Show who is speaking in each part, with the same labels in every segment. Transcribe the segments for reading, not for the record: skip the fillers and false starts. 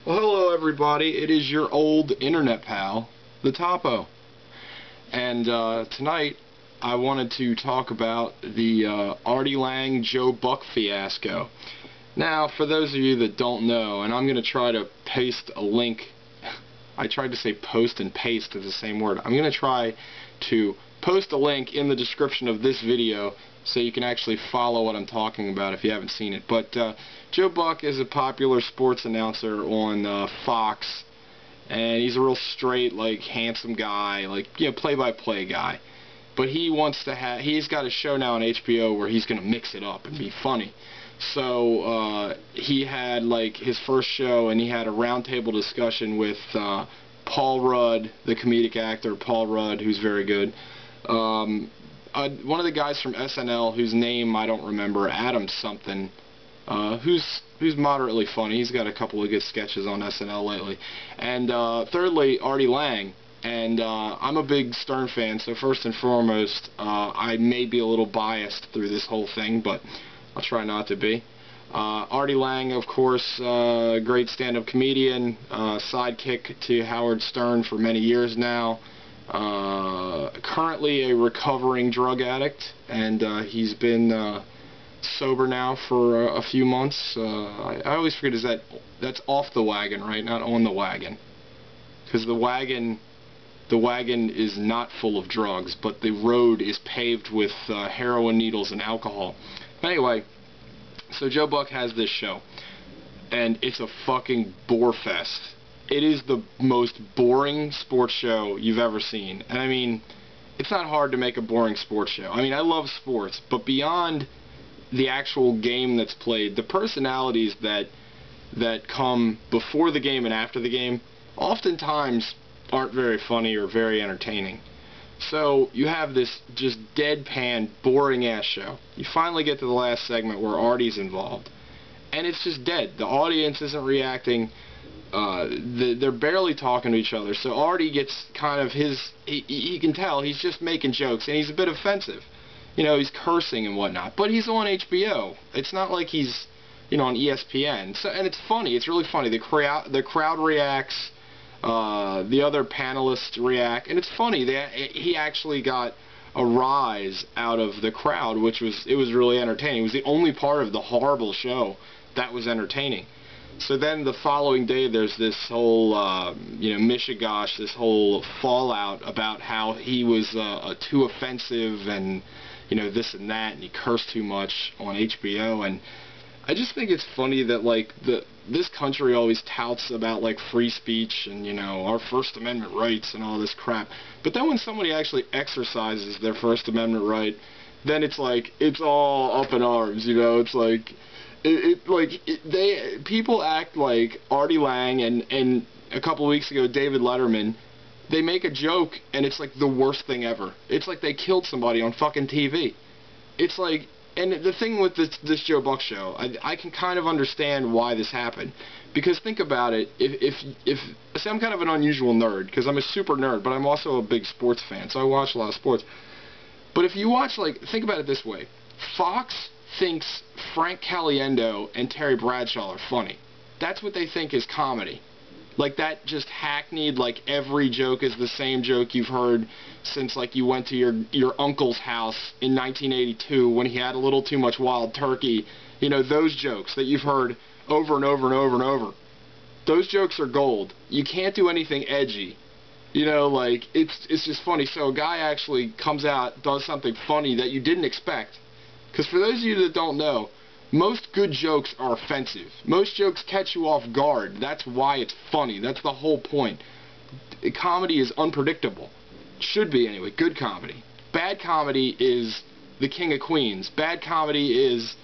Speaker 1: Well, hello everybody. It is your old internet pal, the Topo. And tonight I wanted to talk about the Artie Lange Joe Buck fiasco. Now, for those of you that don't know, and I'm going to try to paste a link. I tried to say post and paste is the same word. I'm going to try to post a link in the description of this video so you can actually follow what I'm talking about if you haven't seen it. But Joe Buck is a popular sports announcer on Fox, and he's a real straight, like, handsome guy, like, you know, play-by-play guy. But he wants to have, he's got a show now on HBO where he's going to mix it up and be funny. So he had, like, his first show, and he had a roundtable discussion with Paul Rudd, the comedic actor Paul Rudd, who's very good. One of the guys from SNL, whose name I don't remember, Adam something, who's moderately funny. He's got a couple of good sketches on SNL lately. And thirdly, Artie Lange. And I'm a big Stern fan, so first and foremost, I may be a little biased through this whole thing, but I'll try not to be. Artie Lange, of course, great stand-up comedian, sidekick to Howard Stern for many years now. Currently a recovering drug addict, and he's been sober now for a few months. I always forget, that's off the wagon, right? Not on the wagon, because the wagon is not full of drugs, but the road is paved with heroin needles and alcohol. Anyway, so Joe Buck has this show, and it's a fucking bore fest. It is the most boring sports show you've ever seen. And I mean, it's not hard to make a boring sports show. I mean, I love sports, but beyond the actual game that's played, the personalities that come before the game and after the game oftentimes aren't very funny or very entertaining. So you have this just deadpan, boring-ass show. You finally get to the last segment where Artie's involved, and it's just dead. The audience isn't reacting. They're barely talking to each other. So Artie gets kind of he can tell he's just making jokes, and he's a bit offensive. You know, he's cursing and whatnot. But he's on HBO. It's not like he's, you know, on ESPN. So, and it's funny. It's really funny. The crowd reacts. The other panelists react, and it's funny. He actually got a rise out of the crowd, which was really entertaining. It was the only part of the horrible show that was entertaining. So then the following day, there's this whole, you know, mishigosh, this whole fallout about how he was too offensive and, you know, this and that, and he cursed too much on HBO. And I just think it's funny that, like, this country always touts about, like, free speech and, you know, our First Amendment rights and all this crap. But then when somebody actually exercises their First Amendment right, then it's like, it's all up in arms, you know? It's like, people act like Artie Lange and a couple of weeks ago, David Letterman, they make a joke and it's like the worst thing ever. It's like they killed somebody on fucking TV. It's like, and the thing with this Joe Buck show, I can kind of understand why this happened. Because think about it, see, I'm kind of an unusual nerd, because I'm a super nerd, but I'm also a big sports fan, so I watch a lot of sports. But if you watch, like, think about it this way. Fox thinks Frank Caliendo and Terry Bradshaw are funny. That's what they think is comedy. Like, that just hackneyed, like, every joke is the same joke you've heard since, like, you went to your uncle's house in 1982 when he had a little too much wild turkey. You know, those jokes that you've heard over and over and over and over. Those jokes are gold. You can't do anything edgy. You know, like, it's just funny. So a guy actually comes out, does something funny that you didn't expect. Because for those of you that don't know, most good jokes are offensive. Most jokes catch you off guard. That's why it's funny. That's the whole point. Comedy is unpredictable. Should be, anyway. Good comedy. Bad comedy is the King of Queens. Bad comedy is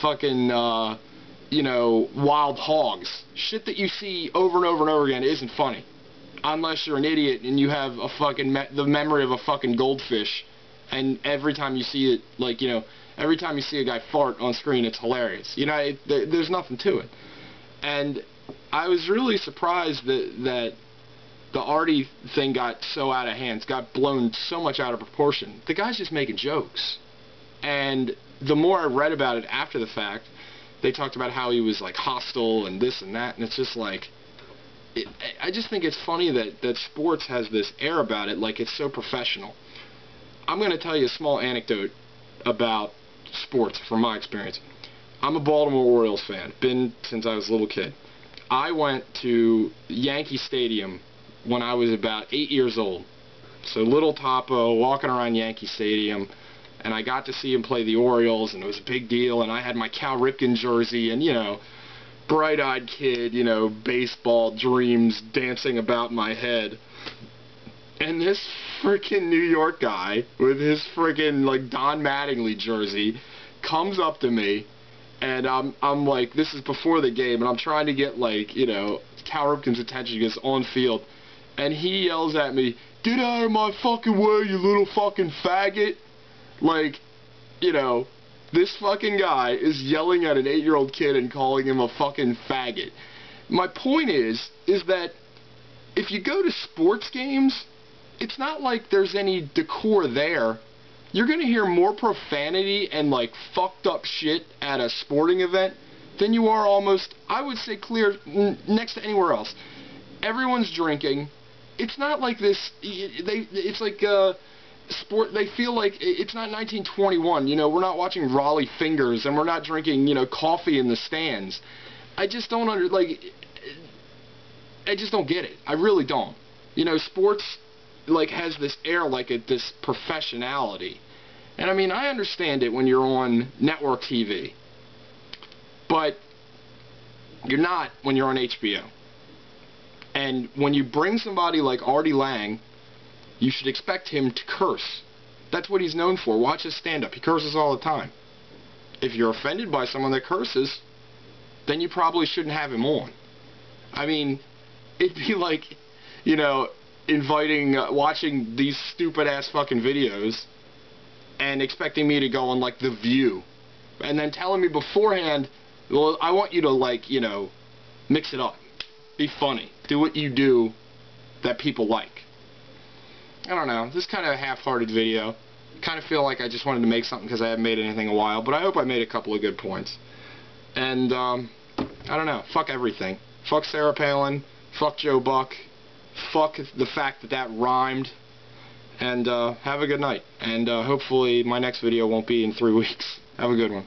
Speaker 1: fucking, you know, wild hogs. Shit that you see over and over and over again isn't funny. Unless you're an idiot and you have a fucking the memory of a fucking goldfish, and every time you see it, like, you know, every time you see a guy fart on screen, it's hilarious. You know, there's nothing to it. And I was really surprised that the Artie thing got so out of hand, got blown so much out of proportion. The guy's just making jokes. And the more I read about it after the fact, they talked about how he was, like, hostile and this and that, and it's just like, I just think it's funny that sports has this air about it, like it's so professional. I'm going to tell you a small anecdote about sports from my experience. I'm a Baltimore Orioles fan, been since I was a little kid. I went to Yankee Stadium when I was about 8 years old. So little topo, walking around Yankee Stadium, and I got to see him play the Orioles, and it was a big deal, and I had my Cal Ripken jersey, and, you know, bright-eyed kid, you know, baseball dreams dancing about my head. And this freaking New York guy with his freaking, like, Don Mattingly jersey comes up to me, and I'm like, this is before the game, and I'm trying to get, like, you know, Cal Ripken's attention because on field, and he yells at me, "Get out of my fucking way, you little fucking faggot." Like, you know, this fucking guy is yelling at an 8-year-old kid and calling him a fucking faggot. My point is that if you go to sports games, it's not like there's any decor there. You're going to hear more profanity and, like, fucked up shit at a sporting event than you are almost, I would say, clear next to anywhere else. Everyone's drinking. It's not like this, it's like sport, they feel like it's not 1921, you know, we're not watching Raleigh Fingers and we're not drinking, you know, coffee in the stands. I just don't I just don't get it. I really don't. You know, sports, like, has this air, like, this professionality. And I mean, I understand it when you're on network TV, but you're not when you're on HBO. And when you bring somebody like Artie Lange, you should expect him to curse. That's what he's known for. Watch his stand-up. He curses all the time. If you're offended by someone that curses, then you probably shouldn't have him on. I mean, it'd be like, you know, watching these stupid-ass fucking videos and expecting me to go on, like, The View. And then telling me beforehand, well, I want you to, like, you know, mix it up. Be funny. Do what you do that people like. I don't know. This is kind of a half-hearted video. I kind of feel like I just wanted to make something because I haven't made anything in a while, but I hope I made a couple of good points. And, I don't know. Fuck everything. Fuck Sarah Palin. Fuck Joe Buck. Fuck the fact that that rhymed. And, have a good night. And, hopefully my next video won't be in 3 weeks. Have a good one.